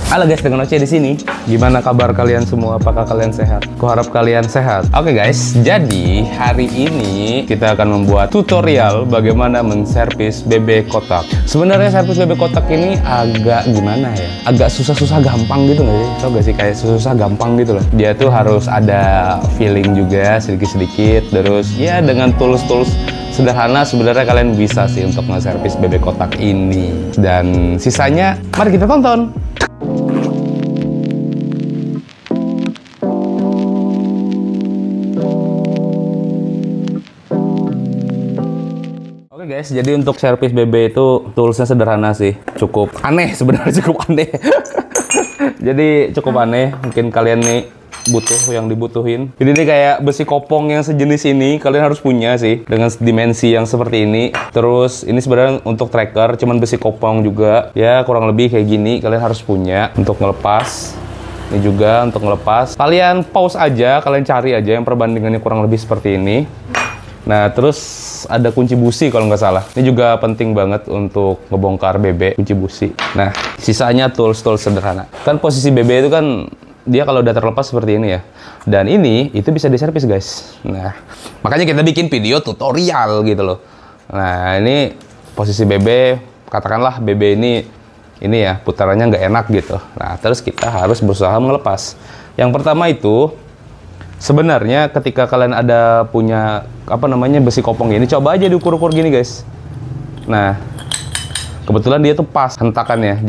Halo guys, dengan Oce di sini. Gimana kabar kalian semua? Apakah kalian sehat? Kuharap kalian sehat. Oke guys, jadi hari ini kita akan membuat tutorial bagaimana menservis BB kotak. Sebenarnya servis BB kotak ini agak gimana ya? Agak susah-susah gampang gitu nggak sih? Tau gak sih kayak susah gampang gitu loh. Dia tuh harus ada feeling juga sedikit-sedikit. Terus ya dengan tools-tools sederhana sebenarnya kalian bisa sih untuk nge-servis BB kotak ini. Dan sisanya mari kita tonton. Oke guys, jadi untuk servis BB itu toolsnya sederhana sih. Cukup aneh sebenarnya, cukup aneh. Jadi cukup aneh, mungkin kalian nih butuh yang dibutuhin. Ini nih kayak besi kopong yang sejenis ini kalian harus punya sih dengan dimensi yang seperti ini. Terus ini sebenarnya untuk tracker, cuman besi kopong juga. Ya kurang lebih kayak gini kalian harus punya untuk ngelepas. Ini juga untuk ngelepas. Kalian pause aja, kalian cari aja yang perbandingannya kurang lebih seperti ini. Nah, terus ada kunci busi kalau nggak salah. Ini juga penting banget untuk ngebongkar BB, kunci busi. Nah, sisanya tools-tools sederhana. Kan posisi BB itu kan dia kalau udah terlepas seperti ini ya. Dan ini itu bisa diservis guys. Nah, makanya kita bikin video tutorial gitu loh. Nah, ini posisi BB, katakanlah BB ini ya putarannya nggak enak gitu. Nah, terus kita harus berusaha melepas. Yang pertama itu sebenarnya ketika kalian ada punya besi kopong ini, coba aja diukur-ukur gini guys. Nah, kebetulan dia tuh pas hentakannya.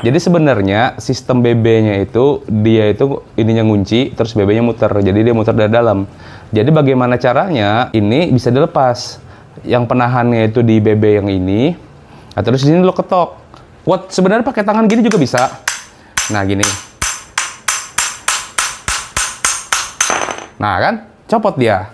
Jadi sebenarnya sistem BB-nya itu dia itu ininya ngunci, terus BB-nya muter. Jadi dia muter dari dalam. Jadi bagaimana caranya ini bisa dilepas? Yang penahannya itu di BB yang ini. Nah, terus di sini lo ketok. Kuat sebenarnya pakai tangan gini juga bisa. Nah, gini. Nah kan, copot dia.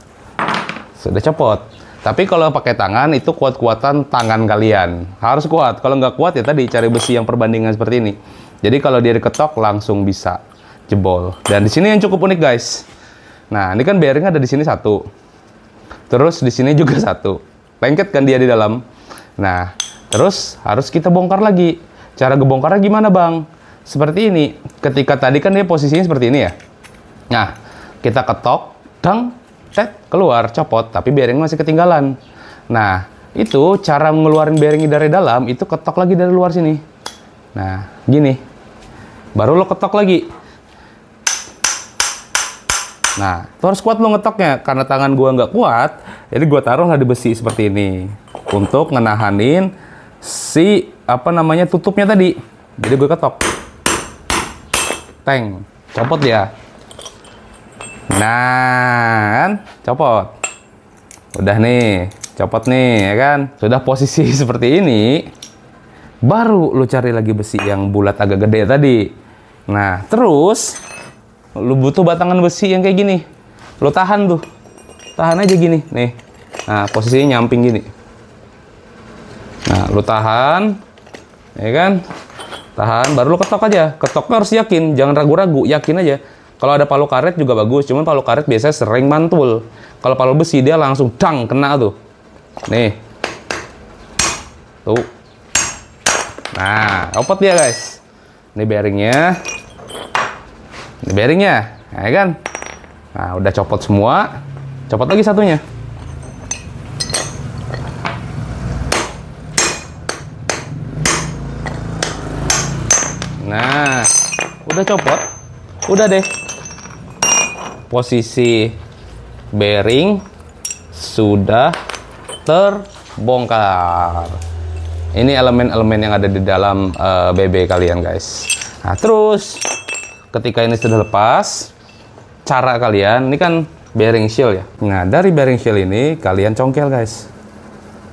Sudah copot. Tapi kalau pakai tangan itu kuat-kuatan tangan kalian. Harus kuat. Kalau nggak kuat ya tadi cari besi yang perbandingan seperti ini. Jadi kalau dia diketok langsung bisa jebol. Dan di sini yang cukup unik guys. Nah ini kan bearing ada di sini satu. Terus di sini juga satu. Lengket kan dia di dalam. Nah terus harus kita bongkar lagi. Cara ngebongkarnya gimana bang? Seperti ini. Ketika tadi kan dia posisinya seperti ini ya. Nah kita ketok, dang, set, keluar, copot, tapi bearing masih ketinggalan. Nah, itu cara ngeluarin bearing dari dalam, itu ketok lagi dari luar sini. Nah, gini. Baru lo ketok lagi. Nah, itu harus kuat lo ngetoknya. Karena tangan gua nggak kuat, jadi gua taruhlah di besi seperti ini. Untuk ngenahanin si, tutupnya tadi. Jadi gue ketok. Teng, copot ya. Nah, kan? Copot. Udah nih, copot nih, ya kan? Sudah posisi seperti ini, baru lu cari lagi besi yang bulat agak gede tadi. Nah, terus lu butuh batangan besi yang kayak gini. Lu tahan tuh. Tahan aja gini, nih. Nah, posisinya nyamping gini. Nah, lu tahan. Ya kan? Tahan, baru lu ketok aja. Ketoknya harus yakin, jangan ragu-ragu, yakin aja. Kalau ada palu karet juga bagus, cuman palu karet biasanya sering mantul. Kalau palu besi dia langsung dang kena tuh. Nih. Tuh. Nah, copot dia guys. Ini bearingnya. Ini bearingnya, ya kan? Nah, udah copot semua. Copot lagi satunya. Nah, udah copot. Udah deh. Posisi bearing sudah terbongkar. Ini elemen-elemen yang ada di dalam BB kalian guys. Nah terus ketika ini sudah lepas, cara kalian, ini kan bearing shield ya. Nah dari bearing shield ini kalian congkel guys.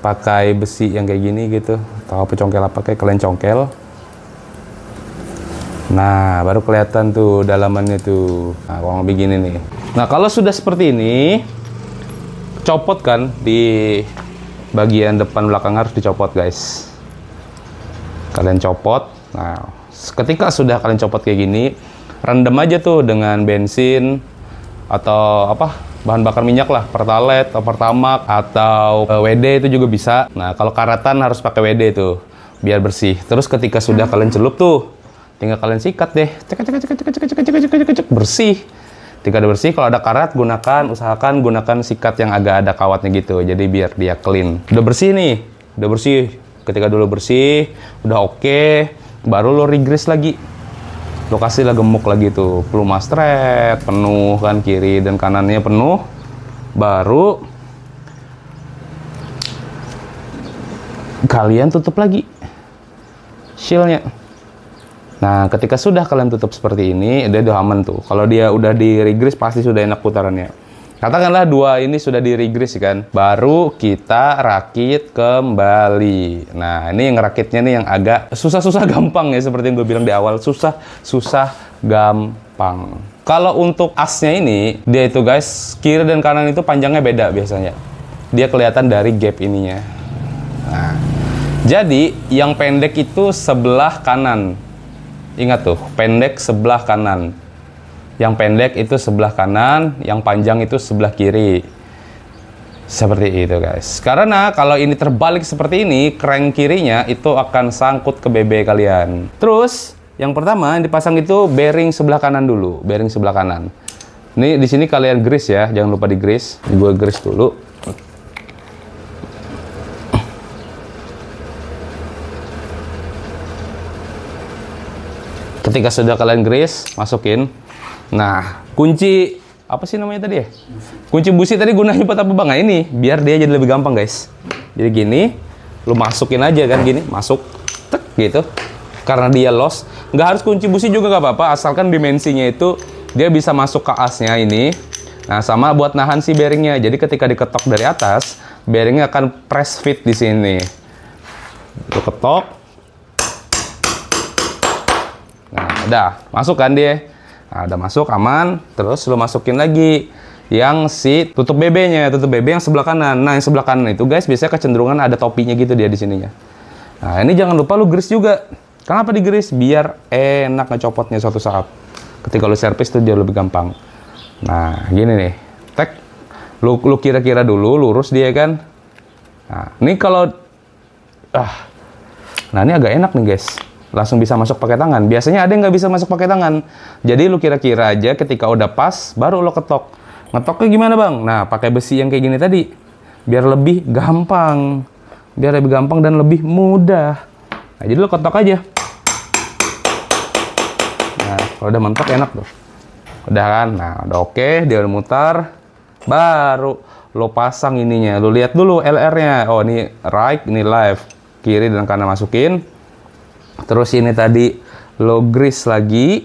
Pakai besi yang kayak gini gitu. Atau apa congkel apa kayak kalian congkel. Nah, baru kelihatan tuh dalamannya tuh. Nah, kurang begini nih. Nah, kalau sudah seperti ini, copot kan di bagian depan belakang harus dicopot, guys. Kalian copot. Nah, ketika sudah kalian copot kayak gini, rendam aja tuh dengan bensin atau bahan bakar minyak lah, Pertalite atau Pertamax atau WD itu juga bisa. Nah, kalau karatan harus pakai WD tuh biar bersih. Terus ketika sudah kalian celup tuh, tinggal kalian sikat deh. Cek, cek, cek, cek, cek, cek, cek, cek, cek, cek, cek, bersih. Ketika udah bersih, kalau ada karat usahakan gunakan sikat yang agak ada kawatnya gitu. Jadi biar dia clean. Udah bersih nih, udah bersih. Ketika dulu bersih, udah oke, baru lo re-grease lagi. Lo kasih lah gemuk lagi tuh, peluma straight, penuh kan, kiri dan kanannya penuh. Baru kalian tutup lagi shieldnya. Nah, ketika sudah kalian tutup seperti ini, dia udah aman tuh. Kalau dia udah di re-grease, pasti sudah enak putarannya. Katakanlah dua ini sudah di re-grease kan, baru kita rakit kembali. Nah, ini yang rakitnya nih yang agak susah-susah gampang ya, seperti yang gue bilang di awal, susah gampang. Kalau untuk asnya ini, dia itu guys, kiri dan kanan itu panjangnya beda biasanya. Dia kelihatan dari gap ininya. Nah, jadi yang pendek itu sebelah kanan. Ingat tuh, pendek sebelah kanan. Yang pendek itu sebelah kanan, yang panjang itu sebelah kiri. Seperti itu guys. Karena kalau ini terbalik seperti ini, crank kirinya itu akan sangkut ke BB kalian. Terus, yang pertama yang dipasang itu bearing sebelah kanan dulu, bearing sebelah kanan. Ini di sini kalian grease ya, jangan lupa di grease. Gue grease dulu. Ketika sudah kalian grease, masukin. Nah, kunci apa sih namanya tadi ya? Kunci busi tadi gunanya buat apa bang? Nah ini, biar dia jadi lebih gampang guys. Jadi gini, lu masukin aja kan gini, masuk, tek gitu. Karena dia lost, nggak harus kunci busi juga nggak apa-apa, asalkan dimensinya itu dia bisa masuk ke asnya ini. Nah, sama buat nahan si bearingnya. Jadi ketika diketok dari atas, bearingnya akan press fit di sini. Lu ketok. Nah, udah masuk kan dia. Nah, udah masuk aman. Terus lu masukin lagi yang si tutup BB-nya, tutup BB yang sebelah kanan. Nah, yang sebelah kanan itu guys biasanya kecenderungan ada topinya gitu dia di sininya. Nah, ini jangan lupa lu grease juga. Kenapa di grease? Biar enak ngecopotnya suatu saat. Ketika lu servis tuh dia lebih gampang. Nah, gini nih. Tek. Lu kira-kira dulu lurus dia kan. Nah, ini kalau nah, ini agak enak nih guys. Langsung bisa masuk pakai tangan. Biasanya ada yang nggak bisa masuk pakai tangan. Jadi lu kira-kira aja ketika udah pas, baru lo ketok. Ngetoknya gimana bang? Nah, pakai besi yang kayak gini tadi. Biar lebih gampang. Biar lebih gampang dan lebih mudah. Nah, jadi lo ketok aja. Nah, kalau udah mentok enak tuh. Udah kan? Nah, udah oke. Dia udah mutar. Baru lo pasang ininya. Lo lihat dulu LR-nya. Oh, ini right, ini left. Kiri dan kanan masukin. Terus ini tadi lo grease lagi,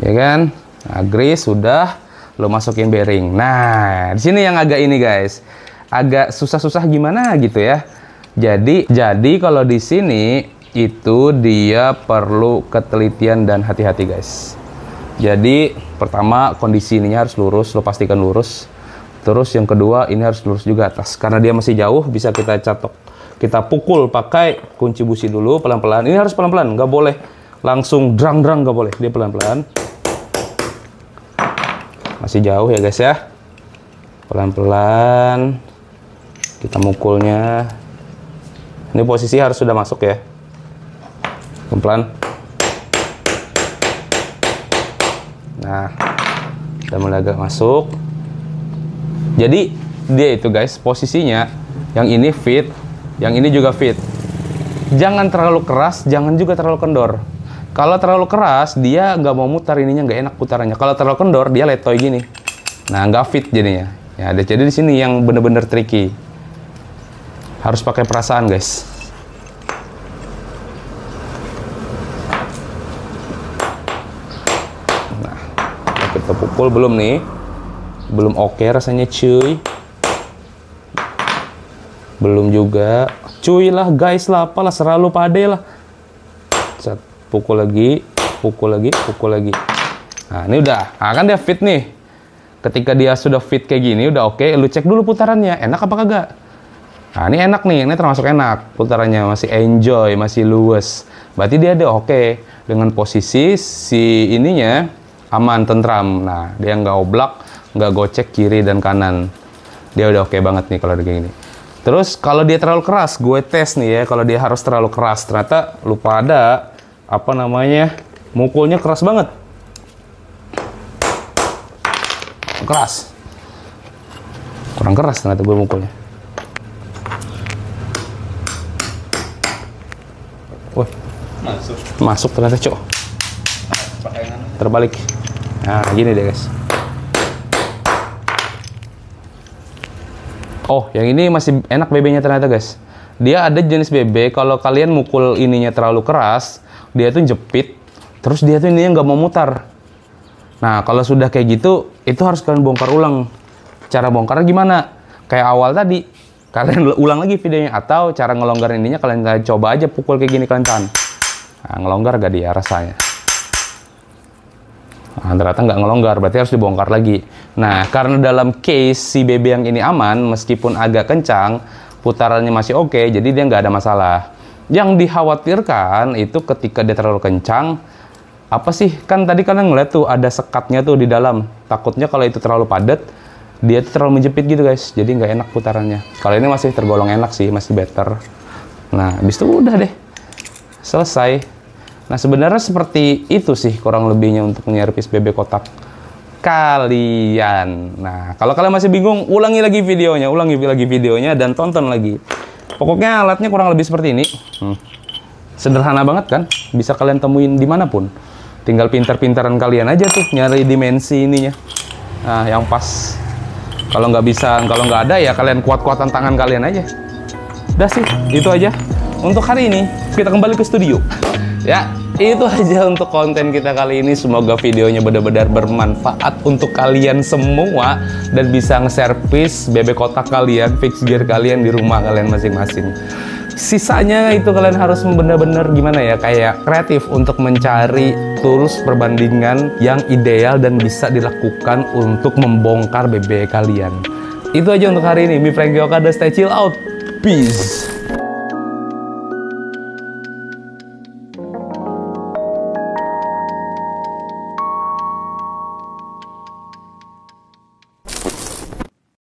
ya kan? Nah, grease sudah, lo masukin bearing. Nah, di sini yang agak ini guys, agak susah-susah gimana gitu ya. Jadi kalau di sini itu dia perlu ketelitian dan hati-hati guys. Jadi pertama kondisi ininya harus lurus, lo pastikan lurus. Terus yang kedua ini harus lurus juga atas, karena dia masih jauh bisa kita catok. Kita pukul pakai kunci busi dulu pelan-pelan. Ini harus pelan-pelan, nggak boleh langsung drang-drang, nggak boleh. Dia pelan-pelan. Masih jauh ya guys ya. Pelan-pelan. Kita mukulnya. Ini posisi harus sudah masuk ya. Pelan-pelan. Nah, udah mulai agak masuk. Jadi dia itu guys posisinya yang ini fit. Yang ini juga fit. Jangan terlalu keras, jangan juga terlalu kendor. Kalau terlalu keras, dia nggak mau mutar ininya, nggak enak putarannya. Kalau terlalu kendor, dia letoy gini. Nah, nggak fit jadinya. Ya, jadi di sini yang bener-bener tricky. Harus pakai perasaan, guys. Nah, kita pukul belum nih? Belum oke rasanya, cuy. Belum juga. Cuy lah guys lah, apalah selalu pade lah. Set, pukul lagi, pukul lagi, pukul lagi. Nah, ini udah. Nah, kan dia fit nih. Ketika dia sudah fit kayak gini, udah oke, lu cek dulu putarannya. Enak apa kagak? Nah, ini enak nih. Ini termasuk enak. Putarannya masih enjoy, masih luwes. Berarti dia udah oke. Dengan posisi si ininya aman, tentram. Nah, dia nggak oblak, nggak gocek kiri dan kanan. Dia udah oke banget nih kalau kayak gini. Terus kalau dia terlalu keras, gue tes nih ya, kalau dia harus terlalu keras, ternyata lupa ada apa namanya, mukulnya keras banget. Keras. Kurang keras ternyata gue mukulnya. Wah, masuk ternyata, Cok. Terbalik. Nah, gini deh, guys. Oh, yang ini masih enak BB-nya ternyata, guys. Dia ada jenis BB, kalau kalian mukul ininya terlalu keras, dia tuh jepit, terus dia tuh ininya nggak mau mutar. Nah, kalau sudah kayak gitu, itu harus kalian bongkar ulang. Cara bongkarnya gimana? Kayak awal tadi, kalian ulang lagi videonya, atau cara ngelonggar ininya kalian coba aja pukul kayak gini, kalian tahan. Nah, ngelonggar gak dia rasanya? Nah, ternyata nggak ngelonggar, berarti harus dibongkar lagi. Nah, karena dalam case si BB yang ini aman, meskipun agak kencang, putarannya masih oke, jadi dia nggak ada masalah. Yang dikhawatirkan itu ketika dia terlalu kencang, apa sih, kan tadi kalian ngeliat tuh ada sekatnya tuh di dalam. Takutnya kalau itu terlalu padat, dia tuh terlalu menjepit gitu, guys. Jadi nggak enak putarannya. Kalau ini masih tergolong enak sih, masih better. Nah, habis itu udah deh, selesai. Nah, sebenarnya seperti itu sih kurang lebihnya untuk menyervis BB kotak kalian. Nah, kalau kalian masih bingung, ulangi lagi videonya dan tonton lagi. Pokoknya alatnya kurang lebih seperti ini. Sederhana banget kan? Bisa kalian temuin dimanapun. Tinggal pintar-pintaran kalian aja tuh nyari dimensi ininya. Nah, yang pas. Kalau nggak bisa, kalau nggak ada ya kalian kuat-kuatan tangan kalian aja. Udah sih, itu aja. Untuk hari ini, kita kembali ke studio. Ya, itu aja untuk konten kita kali ini. Semoga videonya benar-benar bermanfaat untuk kalian semua dan bisa nge-service BB kotak kalian, fix gear kalian di rumah kalian masing-masing. Sisanya itu kalian harus benar-benar gimana ya, kayak kreatif untuk mencari tools perbandingan yang ideal dan bisa dilakukan untuk membongkar BB kalian. Itu aja untuk hari ini. Mi Franky Okada, stay chill out. Peace.